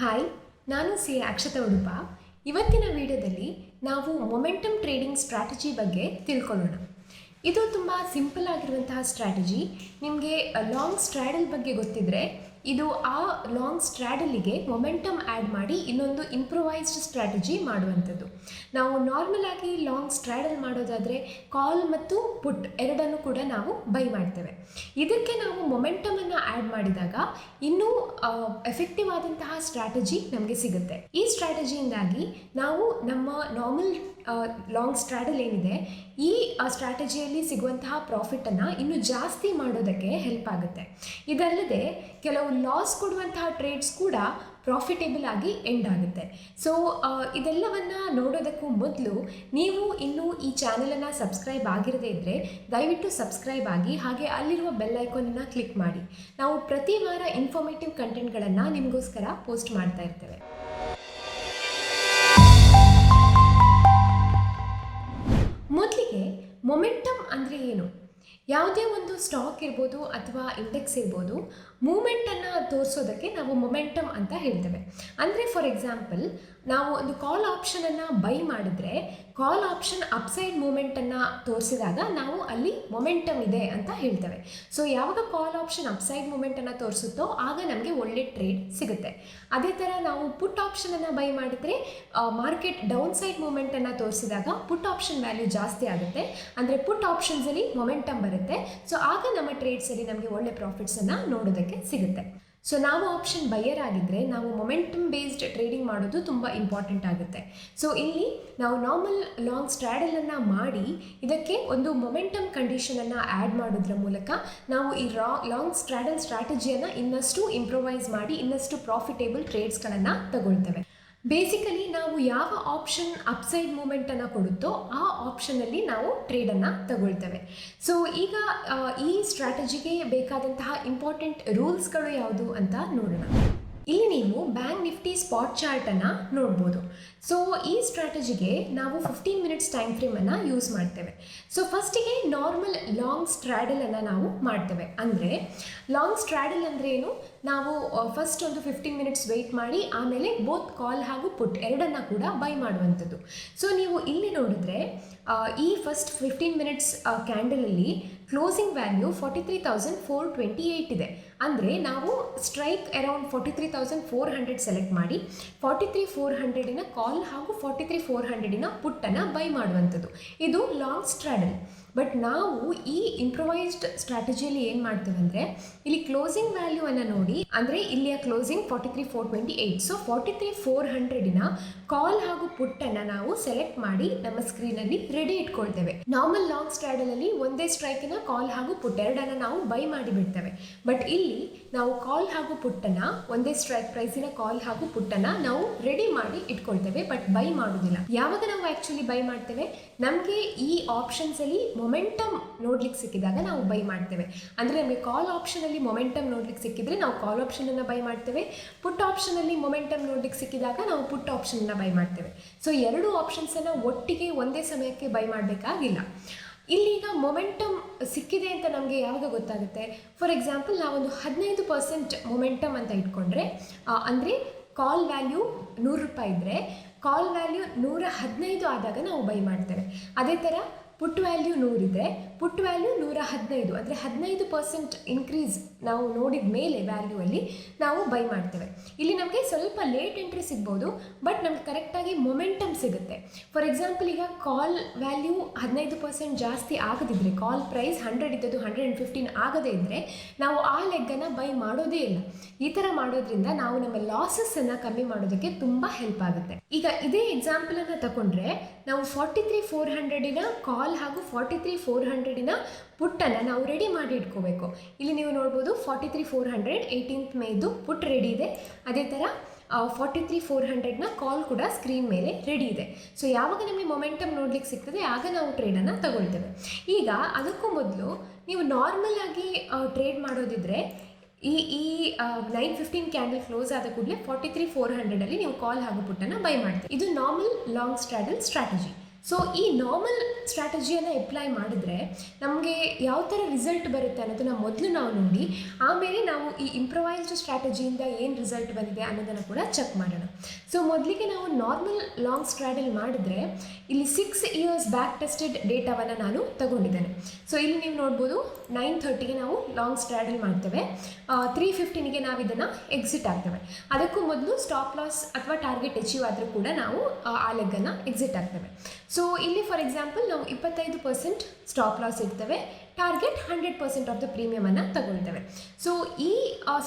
Hi, ನಾನು C Akshata Udupa. ಇವತ್ತಿನ ವಿಡಿಯೋದಲ್ಲಿ ನಾವು ಮೊಮೆಂಟಮ್ ಟ್ರೇಡಿಂಗ್ ಸ್ಟ್ರಾಟಜಿ ಬಗ್ಗೆ ತಿಳ್ಕೊಳ್ಳೋಣ. ಇದು ತುಂಬ ಸಿಂಪಲ್ ಆಗಿರುವಂತಹ ಸ್ಟ್ರಾಟಜಿ. ನಿಮಗೆ ಲಾಂಗ್ ಸ್ಟ್ರ್ಯಾಡಲ್ ಬಗ್ಗೆ ಗೊತ್ತಿದ್ದರೆ ಇದು ಆ ಲಾಂಗ್ ಸ್ಟ್ರ್ಯಾಡಲಿಗೆ ಮೊಮೆಂಟಮ್ ಆ್ಯಡ್ ಮಾಡಿ ಇನ್ನೊಂದು ಇಂಪ್ರೂವೈಸ್ಡ್ ಸ್ಟ್ರಾಟಜಿ ಮಾಡುವಂಥದ್ದು. ನಾವು ನಾರ್ಮಲ್ ಆಗಿ ಲಾಂಗ್ ಸ್ಟ್ರ್ಯಾಡಲ್ ಮಾಡೋದಾದರೆ ಕಾಲ್ ಮತ್ತು ಪುಟ್ ಎರಡನ್ನು ಕೂಡ ನಾವು ಬೈ ಮಾಡ್ತೇವೆ. ಇದಕ್ಕೆ ನಾವು ಮೊಮೆಂಟಮನ್ನು ಆ್ಯಡ್ ಮಾಡಿದಾಗ ಇನ್ನೂ ಎಫೆಕ್ಟಿವ್ ಆದಂತಹ ಸ್ಟ್ರಾಟಜಿ ನಮಗೆ ಸಿಗುತ್ತೆ. ಈ ಸ್ಟ್ರಾಟಜಿಯಿಂದಾಗಿ ನಾವು ನಮ್ಮ ನಾರ್ಮಲ್ ಲಾಂಗ್ ಸ್ಟ್ರ್ಯಾಡಲ್ ಏನಿದೆ ಈ ಸ್ಟ್ರಾಟಜಿಯಲ್ಲಿ ಸಿಗುವಂತಹ ಪ್ರಾಫಿಟನ್ನು ಇನ್ನೂ ಜಾಸ್ತಿ ಮಾಡೋದಕ್ಕೆ ಹೆಲ್ಪ್ ಆಗುತ್ತೆ. ಇದಲ್ಲದೆ ಕೆಲವು ಲಾಸ್ ಕೊಡುವಂತಹ ಟ್ರೇಡ್ಸ್ ಕೂಡ ಪ್ರಾಫಿಟೇಬಲ್ ಆಗಿ ಎಂಡ್ ಆಗುತ್ತೆ. ಸೊ ಇದೆಲ್ಲವನ್ನು ನೋಡೋದಕ್ಕೂ ಮೊದಲು ನೀವು ಇನ್ನೂ ಈ ಚಾನಲನ್ನು ಸಬ್ಸ್ಕ್ರೈಬ್ ಆಗಿರದೇ ಇದ್ದರೆ ದಯವಿಟ್ಟು ಸಬ್ಸ್ಕ್ರೈಬ್ ಆಗಿ, ಹಾಗೆ ಅಲ್ಲಿರುವ ಬೆಲ್ ಐಕಾನನ್ನು ಕ್ಲಿಕ್ ಮಾಡಿ. ನಾವು ಪ್ರತಿ ವಾರ ಇನ್ಫಾರ್ಮೇಟಿವ್ ಕಂಟೆಂಟ್ಗಳನ್ನು ನಿಮಗೋಸ್ಕರ ಪೋಸ್ಟ್ ಮಾಡ್ತಾ ಇರ್ತೇವೆ. ಮೊದಲಿಗೆ ಮೊಮೆಂಟಮ್ ಅಂದರೆ ಏನು? ಯಾವುದೇ ಒಂದು ಸ್ಟಾಕ್ ಇರ್ಬೋದು ಅಥವಾ ಇಂಡೆಕ್ಸ್ ಇರ್ಬೋದು, ಮೂಮೆಂಟನ್ನು ತೋರಿಸೋದಕ್ಕೆ ನಾವು ಮೊಮೆಂಟಮ್ ಅಂತ ಹೇಳ್ತೇವೆ. ಅಂದರೆ ಫಾರ್ ಎಕ್ಸಾಂಪಲ್, ನಾವು ಒಂದು ಕಾಲ್ ಆಪ್ಷನನ್ನು ಬೈ ಮಾಡಿದರೆ ಕಾಲ್ ಆಪ್ಷನ್ ಅಪ್ಸೈಡ್ ಮೂಮೆಂಟನ್ನು ತೋರಿಸಿದಾಗ ನಾವು ಅಲ್ಲಿ ಮೊಮೆಂಟಮ್ ಇದೆ ಅಂತ ಹೇಳ್ತೇವೆ. ಸೊ ಯಾವಾಗ ಕಾಲ್ ಆಪ್ಷನ್ ಅಪ್ಸೈಡ್ ಮೂಮೆಂಟನ್ನು ತೋರಿಸುತ್ತೋ ಆಗ ನಮಗೆ ಒಳ್ಳೆ ಟ್ರೇಡ್ ಸಿಗುತ್ತೆ. ಅದೇ ಥರ ನಾವು ಪುಟ್ ಆಪ್ಷನನ್ನು ಬೈ ಮಾಡಿದರೆ ಮಾರ್ಕೆಟ್ ಡೌನ್ ಸೈಡ್ ಮೂಮೆಂಟನ್ನು ತೋರಿಸಿದಾಗ ಪುಟ್ ಆಪ್ಷನ್ ವ್ಯಾಲ್ಯೂ ಜಾಸ್ತಿ ಆಗುತ್ತೆ, ಅಂದರೆ ಪುಟ್ ಆಪ್ಷನ್ಸಲ್ಲಿ ಮೊಮೆಂಟಮ್ ಬರುತ್ತೆ. ಸೊ ಆಗ ನಮ್ಮ ಟ್ರೇಡ್ಸಲ್ಲಿ ನಮಗೆ ಒಳ್ಳೆ ಪ್ರಾಫಿಟ್ಸನ್ನು ನೋಡೋದಕ್ಕೆ ಸಿಗುತ್ತೆ. ಸೊ ನಾವು ಆಪ್ಷನ್ ಬೈಯರ್ ಆಗಿದ್ದರೆ ನಾವು ಮೊಮೆಂಟಮ್ ಬೇಸ್ಡ್ ಟ್ರೇಡಿಂಗ್ ಮಾಡೋದು ತುಂಬ ಇಂಪಾರ್ಟೆಂಟ್ ಆಗುತ್ತೆ. ಸೊ ಇಲ್ಲಿ ನಾವು ನಾರ್ಮಲ್ ಲಾಂಗ್ ಸ್ಟ್ರ್ಯಾಡಲನ್ನು ಮಾಡಿ ಇದಕ್ಕೆ ಒಂದು ಮೊಮೆಂಟಮ್ ಕಂಡೀಷನನ್ನು ಆ್ಯಡ್ ಮಾಡೋದ್ರ ಮೂಲಕ ನಾವು ಈ ಲಾಂಗ್ ಸ್ಟ್ರ್ಯಾಡಲ್ ಸ್ಟ್ರಾಟಜಿಯನ್ನು ಇನ್ನಷ್ಟು ಇಂಪ್ರೂವೈಸ್ ಮಾಡಿ ಇನ್ನಷ್ಟು ಪ್ರಾಫಿಟೇಬಲ್ ಟ್ರೇಡ್ಸ್ಗಳನ್ನು ತಗೊಳ್ತೇವೆ. ಬೇಸಿಕಲಿ ನಾವು ಯಾವ ಆಪ್ಷನ್ ಅಪ್ಸೈಡ್ ಮೂಮೆಂಟನ್ನು ಕೊಡುತ್ತೋ ಆ ಆಪ್ಷನಲ್ಲಿ ನಾವು ಟ್ರೇಡನ್ನು ತಗೊಳ್ತೇವೆ. ಸೊ ಈಗ ಈ ಸ್ಟ್ರಾಟಜಿಗೆ ಬೇಕಾದಂತಹ ಇಂಪಾರ್ಟೆಂಟ್ ರೂಲ್ಸ್ಗಳು ಯಾವುದು ಅಂತ ನೋಡೋಣ. ಇಲ್ಲಿ ನೀವು ಬ್ಯಾಂಕ್ ನಿಫ್ಟಿ ಸ್ಪಾಟ್ ಚಾರ್ಟನ್ನು ನೋಡ್ಬೋದು. ಸೊ ಈ ಸ್ಟ್ರಾಟಜಿಗೆ ನಾವು 15 ಮಿನಿಟ್ಸ್ ಟೈಮ್ ಫ್ರೇಮನ್ನು ಯೂಸ್ ಮಾಡ್ತೇವೆ. ಸೊ ಫಸ್ಟಿಗೆ ನಾರ್ಮಲ್ ಲಾಂಗ್ ಸ್ಟ್ರ್ಯಾಡಲನ್ನು ನಾವು ಮಾಡ್ತೇವೆ. ಅಂದರೆ ಲಾಂಗ್ ಸ್ಟ್ರ್ಯಾಡಲ್ ಅಂದರೆ ಏನು? ನಾವು ಫಸ್ಟ್ ಒಂದು 15 ಮಿನಿಟ್ಸ್ ವೆಯ್ಟ್ ಮಾಡಿ ಆಮೇಲೆ ಬೋತ್ ಕಾಲ್ ಹಾಗೂ ಪುಟ್ ಎರಡನ್ನು ಕೂಡ ಬೈ ಮಾಡುವಂಥದ್ದು. ಸೊ ನೀವು ಇಲ್ಲಿ ನೋಡಿದ್ರೆ ಈ ಫಸ್ಟ್ 15 ಮಿನಿಟ್ಸ್ ಕ್ಯಾಂಡಲಲ್ಲಿ ಕ್ಲೋಸಿಂಗ್ ವ್ಯಾಲ್ಯೂ 43,428 ಇದೆ. ಅಂದರೆ ನಾವು ಸ್ಟ್ರೈಕ್ ಅರೌಂಡ್ 43,400 ಸೆಲೆಕ್ಟ್ ಮಾಡಿ 43,400ನ ಕಾಲ್ ಹಾಗೂ 43,400ನ ಪುಟ್ಟನ್ನು ಬೈ ಮಾಡುವಂಥದ್ದು. ಇದು ಲಾಂಗ್ ಸ್ಟ್ರ್ಯಾಡಲ್. ಬಟ್ ನಾವು ಈ ಇಂಪ್ರೊವೈಸ್ಡ್ ಸ್ಟ್ರಾಟಜಿಯಲ್ಲಿ ಏನು ಮಾಡ್ತೇವೆ ಅಂದರೆ ಇಲ್ಲಿ ಕ್ಲೋಸಿಂಗ್ ವ್ಯಾಲ್ಯೂವನ್ನು ನೋಡಿ, ಅಂದರೆ ಇಲ್ಲಿಯ ಕ್ಲೋಸಿಂಗ್ 43,428. ಸೊ 43,400ನ ಕಾಲ್ ಹಾಗೂ ಪುಟ್ಟನ್ನು ನಾವು ಸೆಲೆಕ್ಟ್ ಮಾಡಿ ನಮ್ಮ ಸ್ಕ್ರೀನಲ್ಲಿ ರೆಡಿ ಇಟ್ಕೊಳ್ತೇವೆ. ನಾರ್ಮಲ್ ಲಾಂಗ್ ಸ್ಟ್ರ್ಯಾಡಲಲ್ಲಿ ಒಂದೇ ಸ್ಟ್ರೈಕಿನ ಕಾಲ್ ಹಾಗೂ ಪುಟ್ ಎರಡನ್ನು ನಾವು ಬೈ ಮಾಡಿಬಿಡ್ತೇವೆ. ಬಟ್ ಇಲ್ಲಿ ನಾವು ಕಾಲ್ ಹಾಗೂ ಪುಟ್ಟನ್ನು ಒಂದೇ ಸ್ಟ್ರೈಕ್ ಪ್ರೈಸಿನ ಕಾಲ್ ಹಾಗೂ ಪುಟ್ಟನ್ನು ನಾವು ರೆಡಿ ಮಾಡಿ ಇಟ್ಕೊಳ್ತೇವೆ, ಬಟ್ ಬೈ ಮಾಡೋದಿಲ್ಲ. ಯಾವಾಗ ನಾವು ಆ್ಯಕ್ಚುಲಿ ಬೈ ಮಾಡ್ತೇವೆ, ನಮಗೆ ಈ ಆಪ್ಷನ್ಸಲ್ಲಿ ಮೊಮೆಂಟಮ್ ನೋಡ್ಲಿಕ್ಕೆ ಸಿಕ್ಕಿದಾಗ ನಾವು ಬೈ ಮಾಡ್ತೇವೆ. ಅಂದರೆ ನಮಗೆ ಕಾಲ್ ಆಪ್ಷನಲ್ಲಿ ಮೊಮೆಂಟಮ್ ನೋಡ್ಲಿಕ್ಕೆ ಸಿಕ್ಕಿದ್ರೆ ನಾವು ಕಾಲ್ ಆಪ್ಷನನ್ನು ಬೈ ಮಾಡ್ತೇವೆ, ಪುಟ್ ಆಪ್ಷನಲ್ಲಿ ಮೊಮೆಂಟಮ್ ನೋಡ್ಲಿಕ್ಕೆ ಸಿಕ್ಕಿದಾಗ ನಾವು ಪುಟ್ ಆಪ್ಷನನ್ನು ಬೈ ಮಾಡ್ತೇವೆ. ಸೊ ಎರಡು ಆಪ್ಷನ್ಸನ್ನು ಒಟ್ಟಿಗೆ ಒಂದೇ ಸಮಯಕ್ಕೆ ಬೈ ಮಾಡಬೇಕಾಗಿಲ್ಲ. ಇಲ್ಲೀಗ ಮೊಮೆಂಟಮ್ ಸಿಕ್ಕಿದೆ ಅಂತ ನಮಗೆ ಯಾವಾಗ ಗೊತ್ತಾಗುತ್ತೆ? ಫಾರ್ ಎಕ್ಸಾಂಪಲ್, ನಾವೊಂದು 15% ಮೊಮೆಂಟಮ್ ಅಂತ ಇಟ್ಕೊಂಡ್ರೆ, ಅಂದರೆ ಕಾಲ್ ವ್ಯಾಲ್ಯೂ 100 ರೂಪಾಯಿ ಇದ್ದರೆ ಕಾಲ್ ವ್ಯಾಲ್ಯೂ 115 ಆದಾಗ ನಾವು ಬೈ ಮಾಡ್ತೇವೆ. ಅದೇ ಥರ ಪುಟ್ ವ್ಯಾಲ್ಯೂ 100 ಇದ್ದರೆ ಪುಟ್ ವ್ಯಾಲ್ಯೂ 115, ಅಂದರೆ 15% ಇನ್ಕ್ರೀಸ್ ನಾವು ನೋಡಿದ ಮೇಲೆ ವ್ಯಾಲ್ಯೂವಲ್ಲಿ ನಾವು ಬೈ ಮಾಡ್ತೇವೆ. ಇಲ್ಲಿ ನಮಗೆ ಸ್ವಲ್ಪ ಲೇಟ್ ಎಂಟ್ರಿ ಸಿಗ್ಬೋದು, ಬಟ್ ನಮ್ಗೆ ಕರೆಕ್ಟಾಗಿ ಮೊಮೆಂಟಮ್ ಸಿಗುತ್ತೆ. ಫಾರ್ ಎಕ್ಸಾಂಪಲ್, ಈಗ ಕಾಲ್ ವ್ಯಾಲ್ಯೂ 15% ಜಾಸ್ತಿ ಆಗದಿದ್ದರೆ, ಕಾಲ್ ಪ್ರೈಸ್ 100 ಇದ್ದದ್ದು 115 ಆಗದೇ ಇದ್ದರೆ ನಾವು ಆ ಲೆಗ್ಗನ್ನು ಬೈ ಮಾಡೋದೇ ಇಲ್ಲ. ಈ ಥರ ಮಾಡೋದ್ರಿಂದ ನಾವು ನಮ್ಮ ಲಾಸಸ್ಸನ್ನು ಕಮ್ಮಿ ಮಾಡೋದಕ್ಕೆ ತುಂಬ ಹೆಲ್ಪ್ ಆಗುತ್ತೆ. ಈಗ ಇದೇ ಎಕ್ಸಾಂಪಲನ್ನು ತಗೊಂಡ್ರೆ ನಾವು 43,400ನ ಕಾಲ್ ಹಾಗೂ 43,400ನ ಪುಟ್ಟನ್ನು ನಾವು ರೆಡಿ ಮಾಡಿ ಇಟ್ಕೋಬೇಕು. ಇಲ್ಲಿ ನೀವು ನೋಡ್ಬೋದು 43,400 18th ಮೇದು ಪುಟ್ ರೆಡಿ ಇದೆ. ಅದೇ ಥರ 43,400ನ ಕಾಲ್ ಕೂಡ ಸ್ಕ್ರೀನ್ ಮೇಲೆ ರೆಡಿ ಇದೆ. ಸೊ ಯಾವಾಗ ನಮಗೆ ಮೊಮೆಂಟಮ್ ನೋಡ್ಲಿಕ್ಕೆ ಸಿಗ್ತದೆ ಆಗ ನಾವು ಟ್ರೇಡನ್ನು ತಗೊಳ್ತೇವೆ. ಈಗ ಅದಕ್ಕೂ ಮೊದಲು ನೀವು ನಾರ್ಮಲ್ ಆಗಿ ಟ್ರೇಡ್ ಮಾಡೋದಿದ್ರೆ ಈ 9:15 ಕ್ಯಾಂಡಲ್ ಕ್ಲೋಸ್ ಆದ ಕೂಡಲೇ 43,400ಅಲ್ಲಿ ನೀವು ಕಾಲ್ ಹಾಗೂ ಪುಟ್ಟನ್ನು ಬೈ ಮಾಡ್ತೀವಿ. ಇದು ನಾರ್ಮಲ್ ಲಾಂಗ್ ಸ್ಟ್ರ್ಯಾಡಲ್ ಸ್ಟ್ರಾಟಜಿ. ಸೊ ಈ ನಾರ್ಮಲ್ ಸ್ಟ್ರಾಟಜಿಯನ್ನು ಅಪ್ಲೈ ಮಾಡಿದ್ರೆ ನಮಗೆ ಯಾವ ಥರ ರಿಸಲ್ಟ್ ಬರುತ್ತೆ ಅನ್ನೋದನ್ನು ಮೊದಲು ನಾವು ನೋಡಿ, ಆಮೇಲೆ ನಾವು ಈ ಇಂಪ್ರವೈಸ್ಡ್ ಸ್ಟ್ರಾಟಜಿಯಿಂದ ಏನು ರಿಸಲ್ಟ್ ಬಂದಿದೆ ಅನ್ನೋದನ್ನು ಕೂಡ ಚೆಕ್ ಮಾಡೋಣ. ಸೊ ಮೊದಲಿಗೆ ನಾವು ನಾರ್ಮಲ್ ಲಾಂಗ್ ಸ್ಟ್ರಾಡಲ್ ಮಾಡಿದ್ರೆ ಇಲ್ಲಿ 6 ಇಯರ್ಸ್ ಬ್ಯಾಕ್ ಟೆಸ್ಟೆಡ್ ಡೇಟಾವನ್ನು ನಾನು ತಗೊಂಡಿದ್ದೇನೆ. ಸೊ ಇಲ್ಲಿ ನೀವು ನೋಡ್ಬೋದು 9:30ಗೆ ನಾವು ಲಾಂಗ್ ಸ್ಟ್ರಾಡಲ್ ಮಾಡ್ತೇವೆ, 3:15ಗೆ ನಾವು ಇದನ್ನು ಎಕ್ಸಿಟ್ ಆಗ್ತೇವೆ. ಅದಕ್ಕೂ ಮೊದಲು ಸ್ಟಾಪ್ ಲಾಸ್ ಅಥವಾ ಟಾರ್ಗೆಟ್ ಅಚೀವ್ ಆದರೂ ಕೂಡ ನಾವು ಆ ಲೆಗ್ಗನ್ನು ಎಕ್ಸಿಟ್ ಆಗ್ತೇವೆ. ಸೊ ಇಲ್ಲಿ ಫಾರ್ ಎಕ್ಸಾಂಪಲ್ ನಾವು 25% ಸ್ಟಾಪ್ ಲಾಸ್ ಇಡ್ತೇವೆ, ಟಾರ್ಗೆಟ್ 100% ಆಫ್ ದ ಪ್ರೀಮಿಯಮನ್ನು ತಗೊಳ್ತೇವೆ. ಸೊ ಈ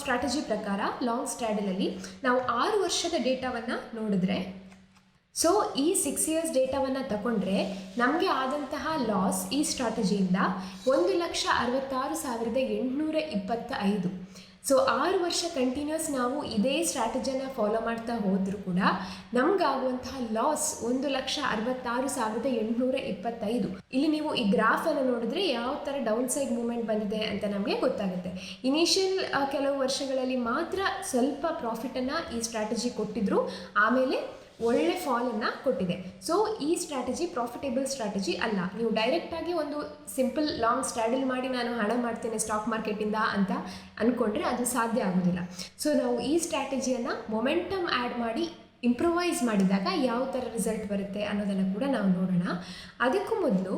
ಸ್ಟ್ರಾಟಜಿ ಪ್ರಕಾರ ಲಾಂಗ್ ಸ್ಟ್ರಾಡಲಲ್ಲಿ ನಾವು 6 ವರ್ಷದ ಡೇಟಾವನ್ನು ನೋಡಿದ್ರೆ, ಸೊ ಈ 6 ಇಯರ್ಸ್ ಡೇಟಾವನ್ನು ತಗೊಂಡ್ರೆ ನಮಗೆ ಆದಂತಹ ಲಾಸ್ ಈ ಸ್ಟ್ರಾಟಜಿಯಿಂದ 1,66,825. ಸೊ 6 ವರ್ಷ ಕಂಟಿನ್ಯೂಸ್ ನಾವು ಇದೇ ಸ್ಟ್ರಾಟಜಿಯನ್ನು ಫಾಲೋ ಮಾಡ್ತಾ ಹೋದರೂ ಕೂಡ ನಮಗಾಗುವಂತಹ ಲಾಸ್ 1,66,825. ಇಲ್ಲಿ ನೀವು ಈ ಗ್ರಾಫನ್ನು ನೋಡಿದ್ರೆ ಯಾವ ಥರ ಡೌನ್ ಸೈಡ್ ಮೂವ್ಮೆಂಟ್ ಬಂದಿದೆ ಅಂತ ನಮಗೆ ಗೊತ್ತಾಗುತ್ತೆ. ಇನಿಷಿಯಲ್ ಕೆಲವು ವರ್ಷಗಳಲ್ಲಿ ಮಾತ್ರ ಸ್ವಲ್ಪ ಪ್ರಾಫಿಟನ್ನು ಈ ಸ್ಟ್ರಾಟಜಿ ಕೊಟ್ಟಿದ್ರು, ಆಮೇಲೆ ಒಳ್ಳೆ ಫಾಲನ್ನು ಕೊಟ್ಟಿದೆ. ಸೊ ಈ ಸ್ಟ್ರಾಟಜಿ ಪ್ರಾಫಿಟೇಬಲ್ ಸ್ಟ್ರಾಟಜಿ ಅಲ್ಲ. ನೀವು ಡೈರೆಕ್ಟಾಗಿ ಒಂದು ಸಿಂಪಲ್ ಲಾಂಗ್ ಸ್ಟ್ರಾಡಲ್ ಮಾಡಿ ನಾನು ಹಣ ಮಾಡ್ತೇನೆ ಸ್ಟಾಕ್ ಮಾರ್ಕೆಟಿಂದ ಅಂತ ಅಂದ್ಕೊಂಡ್ರೆ ಅದು ಸಾಧ್ಯ ಆಗೋದಿಲ್ಲ. ಸೊ ನಾವು ಈ ಸ್ಟ್ರಾಟಜಿಯನ್ನು ಮೊಮೆಂಟಮ್ ಆ್ಯಡ್ ಮಾಡಿ ಇಂಪ್ರೂವೈಸ್ ಮಾಡಿದಾಗ ಯಾವ ಥರ ರಿಸಲ್ಟ್ ಬರುತ್ತೆ ಅನ್ನೋದನ್ನು ಕೂಡ ನಾವು ನೋಡೋಣ. ಅದಕ್ಕೂ ಮೊದಲು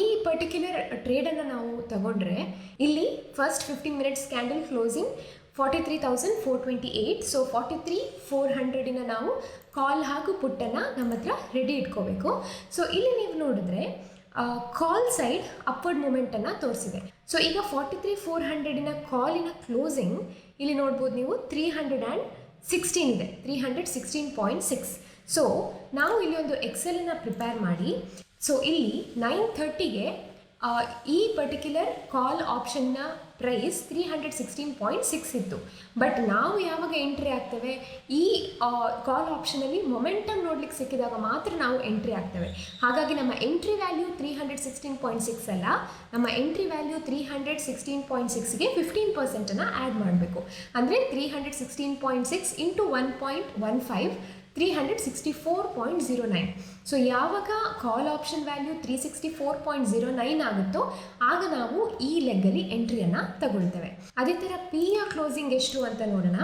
ಈ ಪರ್ಟಿಕ್ಯುಲರ್ ಟ್ರೇಡನ್ನು ನಾವು ತಗೊಂಡ್ರೆ ಇಲ್ಲಿ first 15 minutes candle closing 43,428. So 43,400 ನಾವು ಕಾಲ್ ಹಾಗೂ ಪುಟ್ಟನ್ನು ನಮ್ಮ ಹತ್ರ ರೆಡಿ ಇಟ್ಕೋಬೇಕು. ಸೊ ಇಲ್ಲಿ ನೀವು ನೋಡಿದ್ರೆ ಕಾಲ್ ಸೈಡ್ ಅಪ್ವರ್ಡ್ ಮೂಮೆಂಟನ್ನು ತೋರಿಸಿದೆ. ಸೊ ಈಗ 43,400 ಕಾಲಿನ ಕ್ಲೋಸಿಂಗ್ ಇಲ್ಲಿ ನೋಡ್ಬೋದು ನೀವು 316 ಇದೆ, 316.6. ಸೊ ನಾವು ಇಲ್ಲಿ ಒಂದು ಎಕ್ಸೆಲನ್ನು ಪ್ರಿಪೇರ್ ಮಾಡಿ, ಸೊ ಇಲ್ಲಿ 9:30ಗೆ ಈ ಪರ್ಟಿಕ್ಯುಲರ್ ಕಾಲ್ ಆಪ್ಷನ್ನ ಪ್ರೈಸ್ 316.6 ಇತ್ತು. ಬಟ್ ನಾವು ಯಾವಾಗ ಎಂಟ್ರಿ ಆಗ್ತೇವೆ, ಈ ಕಾಲ್ ಆಪ್ಷನಲ್ಲಿ ಮೊಮೆಂಟಮ್ ನೋಡ್ಲಿಕ್ಕೆ ಸಿಕ್ಕಿದಾಗ ಮಾತ್ರ ನಾವು ಎಂಟ್ರಿ ಆಗ್ತೇವೆ. ಹಾಗಾಗಿ ನಮ್ಮ ಎಂಟ್ರಿ ವ್ಯಾಲ್ಯೂ 316.6 ಅಲ್ಲ, ನಮ್ಮ ಎಂಟ್ರಿ ವ್ಯಾಲ್ಯೂ 316.6ಗೆ 15%ಅನ್ನು ಆ್ಯಡ್ ಮಾಡಬೇಕು. ಅಂದರೆ 316.6 ಇಂಟು 1.15 364.09. ಸೊ ಯಾವಾಗ ಕಾಲ್ ಆಪ್ಷನ್ ವ್ಯಾಲ್ಯೂ 364.09 ಆಗುತ್ತೋ ಆಗ ನಾವು ಈ ಲೆಗ್ಗಲ್ಲಿ ಎಂಟ್ರಿಯನ್ನು ತಗೊಳ್ತೇವೆ. ಅದೇ ಥರ ಪಿಯ ಕ್ಲೋಸಿಂಗ್ ಎಷ್ಟು ಅಂತ ನೋಡೋಣ.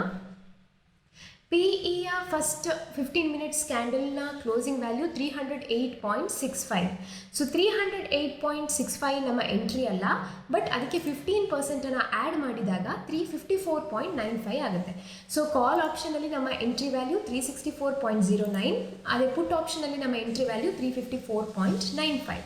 ಪಿಇಯ ಫಸ್ಟ್ 15 ಮಿನಿಟ್ಸ್ ಕ್ಯಾಂಡಲ್ನ ಕ್ಲೋಸಿಂಗ್ ವ್ಯಾಲ್ಯೂ 308.65. ಸೊ 308.65 ನಮ್ಮ ಎಂಟ್ರಿ ಅಲ್ಲ, ಬಟ್ ಅದಕ್ಕೆ 15%ಅನ್ನು ಆ್ಯಡ್ ಮಾಡಿದಾಗ 354.95 ಆಗುತ್ತೆ. ಸೊ ಕಾಲ್ ಆಪ್ಷನಲ್ಲಿ ನಮ್ಮ ಎಂಟ್ರಿ ವ್ಯಾಲ್ಯೂ 364.09, ಅದೇ ಪುಟ್ ಆಪ್ಷನಲ್ಲಿ ನಮ್ಮ ಎಂಟ್ರಿ ವ್ಯಾಲ್ಯೂ 354.95.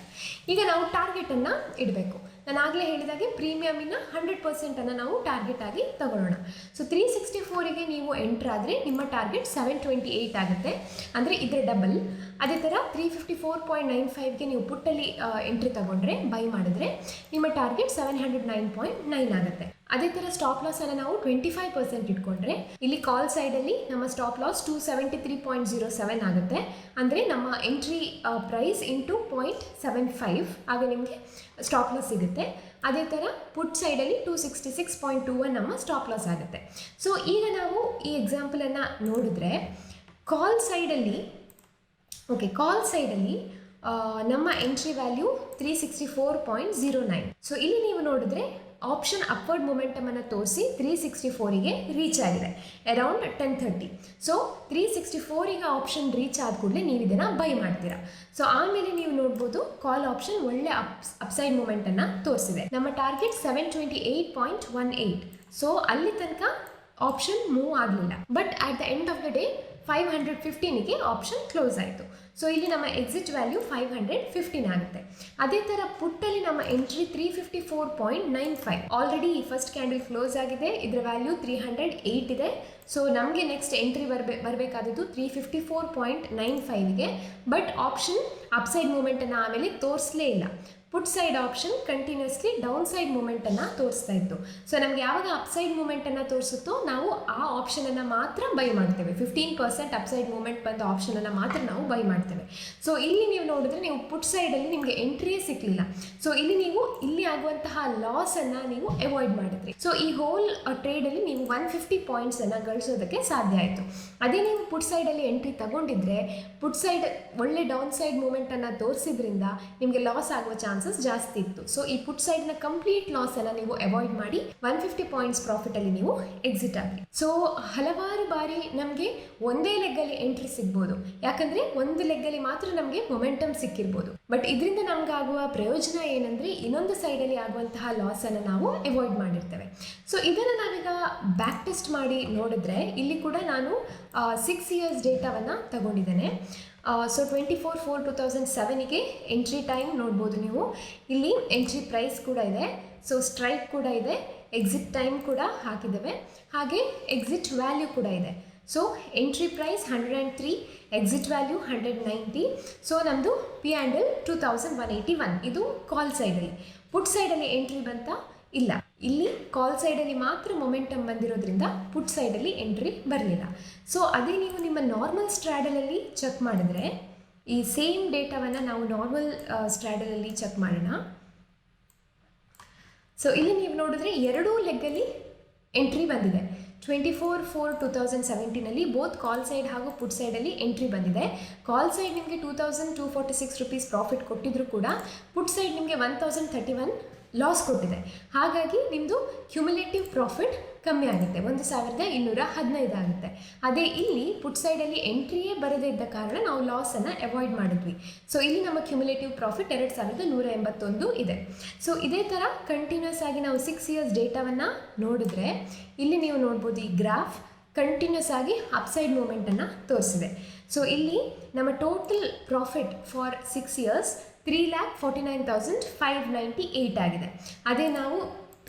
ಈಗ ನಾವು ಟಾರ್ಗೆಟನ್ನು ಇಡಬೇಕು. ನಾನು ಆಗಲೇ ಹೇಳಿದಾಗೆ ಪ್ರೀಮಿಯಮಿನ 100%ಅನ್ನು ನಾವು ಟಾರ್ಗೆಟ್ ಆಗಿ ತಗೊಳ್ಳೋಣ. ಸೊ 364ಗೆ ನೀವು ಎಂಟ್ರ್ ಆದರೆ ನಿಮ್ಮ ಟಾರ್ಗೆಟ್ 728 ಆಗುತ್ತೆ, ಅಂದರೆ ಇದರ ಡಬಲ್. ಅದೇ ಥರ 354.95ಗೆ ನೀವು ಪುಟ್ಟಲ್ಲಿ ಎಂಟ್ರಿ ತಗೊಂಡ್ರೆ ಬೈ ಮಾಡಿದ್ರೆ ನಿಮ್ಮ ಟಾರ್ಗೆಟ್ 709.9 ಆಗುತ್ತೆ. ಅದೇ ಥರ ಸ್ಟಾಪ್ ಲಾಸನ್ನು ನಾವು 25% ಇಟ್ಕೊಂಡ್ರೆ ಇಲ್ಲಿ ಕಾಲ್ ಸೈಡಲ್ಲಿ ನಮ್ಮ ಸ್ಟಾಪ್ ಲಾಸ್ 273.07 ಆಗುತ್ತೆ. ಅಂದರೆ ನಮ್ಮ ಎಂಟ್ರಿ ಪ್ರೈಸ್ ಇಂಟು 0.75 ಆಗ ನಿಮಗೆ ಸ್ಟಾಪ್ ಲಾಸ್ ಸಿಗುತ್ತೆ. ಅದೇ ಥರ ಪುಟ್ ಸೈಡಲ್ಲಿ 266.21 ನಮ್ಮ ಸ್ಟಾಪ್ ಲಾಸ್ ಆಗುತ್ತೆ. ಸೊ ಈಗ ನಾವು ಈ ಎಕ್ಸಾಂಪಲನ್ನು ನೋಡಿದ್ರೆ ಕಾಲ್ ಸೈಡಲ್ಲಿ ನಮ್ಮ ಎಂಟ್ರಿ ವ್ಯಾಲ್ಯೂ 364.09. ಸೊ ಇಲ್ಲಿ ನೀವು ನೋಡಿದ್ರೆ ಆಪ್ಷನ್ ಅಪ್ವರ್ಡ್ ಮೊಮೆಂಟಮನ್ನು ತೋರಿಸಿ 364ಗೆ ರೀಚ್ ಆಗಿದೆ ಅರೌಂಡ್ 10:30. ಸೊ 364ಗೆ ಆಪ್ಷನ್ ರೀಚ್ ಆದ ಕೂಡಲೇ ನೀವು ಇದನ್ನು ಬೈ ಮಾಡ್ತೀರಾ. ಸೊ ಆಮೇಲೆ ನೀವು ನೋಡ್ಬೋದು ಕಾಲ್ ಆಪ್ಷನ್ ಒಳ್ಳೆ ಅಪ್ಸೈಡ್ ಮೂಮೆಂಟನ್ನು ತೋರಿಸಿದೆ. ನಮ್ಮ ಟಾರ್ಗೆಟ್ 728.18. ಸೊ ಅಲ್ಲಿ ತನಕ ಆಪ್ಷನ್ ಮೂವ್ ಆಗಲಿಲ್ಲ, but at the end of the day 515ಗೆ ಆಪ್ಷನ್ ಕ್ಲೋಸ್ ಆಯಿತು. ಸೊ ಇಲ್ಲಿ ನಮ್ಮ ಎಕ್ಸಿಟ್ ವ್ಯಾಲ್ಯೂ 515 ಆಗುತ್ತೆ. ಅದೇ ಥರ ಪುಟ್ಟಲ್ಲಿ ನಮ್ಮ entry 354.95 already first candle close ಆಗಿದೆ, ಇದರ ವ್ಯಾಲ್ಯೂ 308 ಇದೆ. ಸೊ ನಮಗೆ ನೆಕ್ಸ್ಟ್ ಎಂಟ್ರಿ ಬರಬೇಕಾದದ್ದು 354.95ಗೆ, ಬಟ್ ಆಪ್ಷನ್ ಅಪ್ಸೈಡ್ ಮೂಮೆಂಟನ್ನು ಆಮೇಲೆ ತೋರಿಸಲೇ ಇಲ್ಲ. Put side option continuously down side ಮೂಮೆಂಟನ್ನು ತೋರಿಸ್ತಾ ಇತ್ತು. ಸೊ ನಮಗೆ ಯಾವಾಗ ಅಪ್ಸೈಡ್ ಮೂಮೆಂಟನ್ನು ತೋರಿಸುತ್ತೋ ನಾವು ಆ ಆಪ್ಷನನ್ನು ಮಾತ್ರ ಬೈ ಮಾಡ್ತೇವೆ. 15% ಅಪ್ಸೈಡ್ ಮೂಮೆಂಟ್ ಬಂದ ಆಪ್ಷನನ್ನು ಮಾತ್ರ ನಾವು ಬೈ ಮಾಡ್ತೇವೆ. ಸೊ ಇಲ್ಲಿ ನೀವು ನೋಡಿದ್ರೆ ನೀವು ಪುಟ್ ಸೈಡಲ್ಲಿ ನಿಮಗೆ ಎಂಟ್ರಿಯೇ ಸಿಕ್ಕಲಿಲ್ಲ. ಸೊ ಇಲ್ಲಿ ನೀವು ಇಲ್ಲಿ ಆಗುವಂತಹ ಲಾಸನ್ನು ನೀವು ಅವಾಯ್ಡ್ ಮಾಡಿದ್ರಿ. ಆಗುತ್ತೆ. ಸೊ ಈ ಹೋಲ್ ಟ್ರೇಡಲ್ಲಿ ನೀವು 150 ಪಾಯಿಂಟ್ಸನ್ನು ಗಳಿಸೋದಕ್ಕೆ ಸಾಧ್ಯ ಆಯಿತು. ಅದೇ ನೀವು ಪುಟ್ ಸೈಡಲ್ಲಿ ಎಂಟ್ರಿ ತಗೊಂಡಿದ್ರೆ ಪುಟ್ ಸೈಡ್ ಒಳ್ಳೆ ಡೌನ್ ಸೈಡ್ ಮೂಮೆಂಟನ್ನು ತೋರಿಸಿದ್ರಿಂದ ನಿಮಗೆ ಲಾಸ್ ಆಗುವ ಚಾನ್ಸಸ್ ಜಾಸ್ತಿ ಇತ್ತು. ಸೊ ಈ ಪುಟ್ ಸೈಡ್ನ ಕಂಪ್ಲೀಟ್ ಲಾಸನ್ನು ನೀವು ಅವಾಯ್ಡ್ ಮಾಡಿ 150 ಪಾಯಿಂಟ್ಸ್ ಪ್ರಾಫಿಟಲ್ಲಿ ನೀವು ಎಕ್ಸಿಟ್ ಆಗಿ. ಸೊ ಹಲವಾರು ಬಾರಿ ನಮಗೆ ಒಂದೇ ಲೆಗ್ಗಲ್ಲಿ ಎಂಟ್ರಿ ಸಿಗ್ಬೋದು, ಯಾಕಂದರೆ ಒಂದು ಲೆಗ್ಗಲ್ಲಿ ಮಾತ್ರ ನಮಗೆ ಮೊಮೆಂಟಮ್ ಸಿಕ್ಕಿರ್ಬೋದು. ಬಟ್ ಇದರಿಂದ ನಮಗಾಗುವ ಪ್ರಯೋಜನ ಏನಂದರೆ ಇನ್ನೊಂದು ಸೈಡಲ್ಲಿ ಆಗುವಂತಹ ಲಾಸನ್ನು ನಾವು ಅವಾಯ್ಡ್ ಮಾಡಿರ್ತೇವೆ. ಸೊ ಇದನ್ನು ನಾವೀಗ ಬ್ಯಾಕ್ ಟೆಸ್ಟ್ ಮಾಡಿ ನೋಡಿದ್ರೆ ಇಲ್ಲಿ ಕೂಡ ನಾನು 6 ಇಯರ್ಸ್ ಡೇಟಾವನ್ನು ತಗೊಂಡಿದ್ದೇನೆ. ಸೊ 24/4/2007ಗೆ ಎಂಟ್ರಿ ಟೈಮ್ ನೋಡ್ಬೋದು ನೀವು. ಇಲ್ಲಿ ಎಂಟ್ರಿ ಪ್ರೈಸ್ ಕೂಡ ಇದೆ, ಸೊ ಸ್ಟ್ರೈಕ್ ಕೂಡ ಇದೆ, ಎಕ್ಸಿಟ್ ಟೈಮ್ ಕೂಡ ಹಾಕಿದ್ದೇವೆ, ಹಾಗೆ ಎಕ್ಸಿಟ್ ವ್ಯಾಲ್ಯೂ ಕೂಡ ಇದೆ. So entry price 103, exit value 190. So ನಮ್ಮದು ಪಿ ಆ್ಯಂಡಲ್ 2181. ಇದು ಕಾಲ್ ಸೈಡಲ್ಲಿ. ಪುಟ್ ಸೈಡಲ್ಲಿ ಎಂಟ್ರಿ ಬಂತ ಇಲ್ಲ, ಇಲ್ಲಿ ಕಾಲ್ ಸೈಡಲ್ಲಿ ಮಾತ್ರ ಮೊಮೆಂಟಮ್ ಬಂದಿರೋದ್ರಿಂದ ಪುಟ್ ಸೈಡಲ್ಲಿ ಎಂಟ್ರಿ ಬರಲಿಲ್ಲ. ಸೊ ಅದೇ ನೀವು ನಿಮ್ಮ ನಾರ್ಮಲ್ ಸ್ಟ್ರಾಡಲಲ್ಲಿ ಚೆಕ್ ಮಾಡಿದ್ರೆ, ಈ ಸೇಮ್ ಡೇಟಾವನ್ನು ನಾವು ನಾರ್ಮಲ್ ಸ್ಟ್ರಾಡಲಲ್ಲಿ ಚೆಕ್ ಮಾಡೋಣ. ಸೊ ಇಲ್ಲಿ ನೀವು ನೋಡಿದ್ರೆ ಎರಡೂ ಲೆಗ್ಗಲ್ಲಿ ಎಂಟ್ರಿ ಬಂದಿದೆ. 24/4/2017ನಲ್ಲಿ ಬೋತ್ ಕಾಲ್ ಸೈಡ್ ಹಾಗೂ ಪುಟ್ ಸೈಡಲ್ಲಿ ಎಂಟ್ರಿ ಬಂದಿದೆ. ಕಾಲ್ ಸೈಡ್ ನಿಮಗೆ 2246 ರೂಪೀಸ್ ಪ್ರಾಫಿಟ್ ಕೊಟ್ಟಿದ್ರು ಕೂಡ ಪುಟ್ ಸೈಡ್ ನಿಮಗೆ 1031 ಲಾಸ್ ಕೊಟ್ಟಿದೆ. ಹಾಗಾಗಿ ನಿಮ್ಮದು ಕ್ಯುಮುಲೇಟಿವ್ ಪ್ರಾಫಿಟ್ ಕಮ್ಮಿ ಆಗುತ್ತೆ, 1215 ಆಗುತ್ತೆ. ಅದೇ ಇಲ್ಲಿ ಪುಟ್ ಸೈಡಲ್ಲಿ ಎಂಟ್ರಿಯೇ ಬರದೇ ಇದ್ದ ಕಾರಣ ನಾವು ಲಾಸನ್ನು ಅವಾಯ್ಡ್ ಮಾಡಿದ್ವಿ. ಸೊ ಇಲ್ಲಿ ನಮ್ಮ ಕ್ಯುಮುಲೇಟಿವ್ ಪ್ರಾಫಿಟ್ 2181 ಇದೆ. ಸೊ ಇದೇ ಥರ ಕಂಟಿನ್ಯೂಸ್ ಆಗಿ ನಾವು 6 ಇಯರ್ಸ್ ಡೇಟಾವನ್ನು ನೋಡಿದ್ರೆ ಇಲ್ಲಿ ನೀವು ನೋಡ್ಬೋದು, ಈ ಗ್ರಾಫ್ ಕಂಟಿನ್ಯೂಸ್ ಆಗಿ ಅಪ್ಸೈಡ್ ಮೂಮೆಂಟನ್ನು ತೋರಿಸಿದೆ. ಸೊ ಇಲ್ಲಿ ನಮ್ಮ ಟೋಟಲ್ ಪ್ರಾಫಿಟ್ ಫಾರ್ 6 ಇಯರ್ಸ್ 3,49,598 ಆಗಿದೆ. ಅದೇ ನಾವು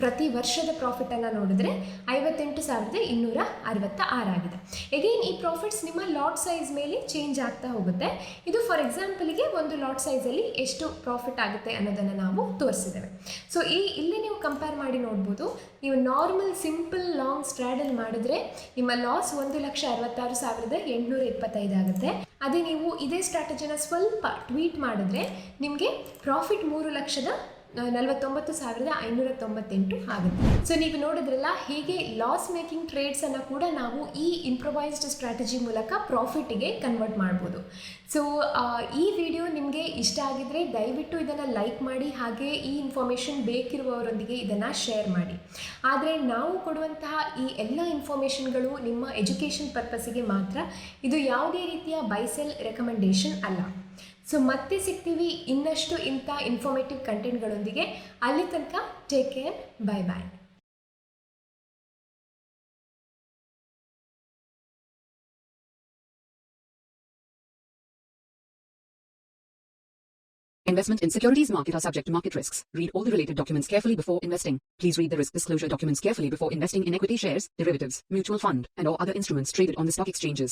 ಪ್ರತಿ ವರ್ಷದ ಪ್ರಾಫಿಟನ್ನು ನೋಡಿದ್ರೆ 58,266 ಆಗಿದೆ. ಎಗೇನ್ ಈ ಪ್ರಾಫಿಟ್ಸ್ ನಿಮ್ಮ ಲಾಟ್ ಸೈಜ್ ಮೇಲೆ ಚೇಂಜ್ ಆಗ್ತಾ ಹೋಗುತ್ತೆ. ಇದು ಫಾರ್ ಎಕ್ಸಾಂಪಲ್ಗೆ ಒಂದು ಲಾಟ್ ಸೈಜಲ್ಲಿ ಎಷ್ಟು ಪ್ರಾಫಿಟ್ ಆಗುತ್ತೆ ಅನ್ನೋದನ್ನು ನಾವು ತೋರಿಸಿದ್ದೇವೆ. ಸೊ ಇಲ್ಲಿ ನೀವು ಕಂಪೇರ್ ಮಾಡಿ ನೋಡ್ಬೋದು, ನೀವು ನಾರ್ಮಲ್ ಸಿಂಪಲ್ ಲಾಂಗ್ ಸ್ಟ್ರಾಡಲ್ ಮಾಡಿದ್ರೆ ನಿಮ್ಮ ಲಾಸ್ 1,66,825 ಆಗುತ್ತೆ. ಅದೇ ನೀವು ಇದೇ ಸ್ಟ್ರಾಟಜಿನ ಸ್ವಲ್ಪ ಟ್ವೀಟ್ ಮಾಡಿದ್ರೆ ನಿಮಗೆ ಪ್ರಾಫಿಟ್ 3,49,598 ಆಗುತ್ತೆ. ಸೊ ನೀವು ನೋಡಿದ್ರಲ್ಲ ಹೇಗೆ ಲಾಸ್ ಮೇಕಿಂಗ್ ಟ್ರೇಡ್ಸನ್ನು ಕೂಡ ನಾವು ಈ ಇಂಪ್ರೊವೈಸ್ಡ್ ಸ್ಟ್ರಾಟಜಿ ಮೂಲಕ ಪ್ರಾಫಿಟಿಗೆ ಕನ್ವರ್ಟ್ ಮಾಡ್ಬೋದು. ಸೊ ಈ ವಿಡಿಯೋ ನಿಮಗೆ ಇಷ್ಟ ಆಗಿದ್ರೆ ದಯವಿಟ್ಟು ಇದನ್ನು ಲೈಕ್ ಮಾಡಿ, ಹಾಗೆ ಈ ಇನ್ಫಾರ್ಮೇಷನ್ ಬೇಕಿರುವವರೊಂದಿಗೆ ಇದನ್ನು ಶೇರ್ ಮಾಡಿ. ಆದರೆ ನಾವು ಕೊಡುವಂತಹ ಈ ಎಲ್ಲ ಇನ್ಫಾರ್ಮೇಷನ್ಗಳು ನಿಮ್ಮ ಎಜುಕೇಷನ್ ಪರ್ಪಸ್ಸಿಗೆ ಮಾತ್ರ, ಇದು ಯಾವುದೇ ರೀತಿಯ ಬೈಸೆಲ್ ರೆಕಮೆಂಡೇಷನ್ ಅಲ್ಲ. ಸೊ ಮತ್ತೆ ಸಿಗ್ತೀವಿ ಇನ್ನಷ್ಟು ಇಂಥ ಇನ್ಫಾರ್ಮೇಟಿವ್ ಕಂಟೆಂಟ್ಗಳೊಂದಿಗೆ. ಅಲ್ಲಿ ತನಕ take care, bye bye. Investment in securities market are subject to market risks. Read all the related documents carefully before investing. Please read the risk disclosure documents carefully before investing in equity shares, derivatives, mutual fund, and or other instruments traded on the stock exchanges.